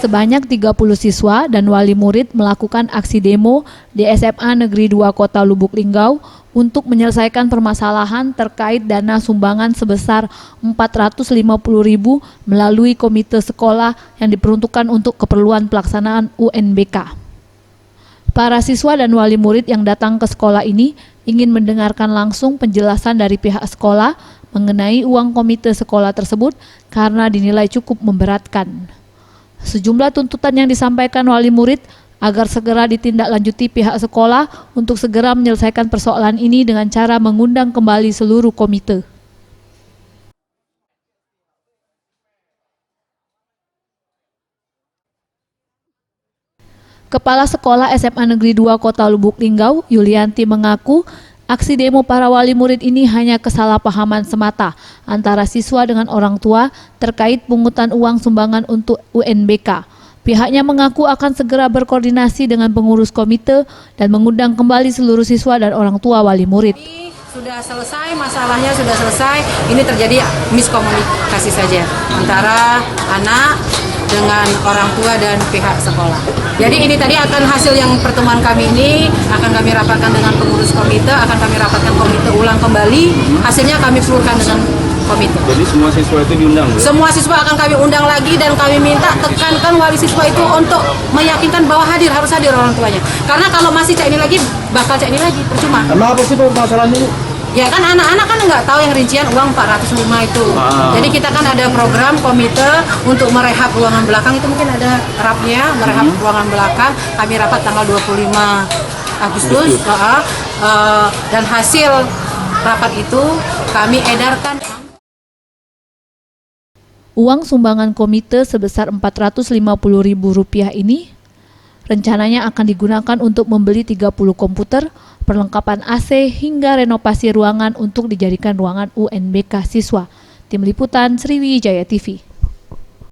Sebanyak 30 siswa dan wali murid melakukan aksi demo di SMA Negeri 2 Kota Lubuk Linggau untuk menyelesaikan permasalahan terkait dana sumbangan sebesar 450.000 melalui komite sekolah yang diperuntukkan untuk keperluan pelaksanaan UNBK. Para siswa dan wali murid yang datang ke sekolah ini ingin mendengarkan langsung penjelasan dari pihak sekolah mengenai uang komite sekolah tersebut karena dinilai cukup memberatkan. Sejumlah tuntutan yang disampaikan wali murid agar segera ditindaklanjuti pihak sekolah untuk segera menyelesaikan persoalan ini dengan cara mengundang kembali seluruh komite. Kepala Sekolah SMA Negeri 2 Kota Lubuk Linggau, Yulianti mengaku aksi demo para wali murid ini hanya kesalahpahaman semata antara siswa dengan orang tua terkait pungutan uang sumbangan untuk UNBK. Pihaknya mengaku akan segera berkoordinasi dengan pengurus komite dan mengundang kembali seluruh siswa dan orang tua wali murid. Sudah selesai, masalahnya sudah selesai, ini terjadi miskomunikasi saja antara anak dengan orang tua dan pihak sekolah. Jadi ini tadi akan hasil yang pertemuan kami ini akan kami rapatkan dengan pengurus komite, akan kami rapatkan komite ulang kembali, hasilnya kami keluarkan dengan komite. Jadi semua siswa itu diundang? Ya? Semua siswa akan kami undang lagi dan kami minta tekankan wali siswa itu untuk meyakinkan bahwa harus hadir orang tuanya. Karena kalau masih cak ini lagi, bakal cak ini lagi, percuma. Emang apa sih masalahnya? Ya kan anak-anak kan nggak tahu yang rincian uang 405 itu. Jadi kita kan ada program komite untuk merehab ruangan belakang, itu mungkin ada rapnya, merehab ruangan belakang. Kami rapat tanggal 25 Agustus dan hasil rapat itu kami edarkan. Uang sumbangan komite sebesar Rp450.000 ini rencananya akan digunakan untuk membeli 30 komputer, perlengkapan AC hingga renovasi ruangan untuk dijadikan ruangan UNBK siswa. Tim Liputan Sriwijaya TV.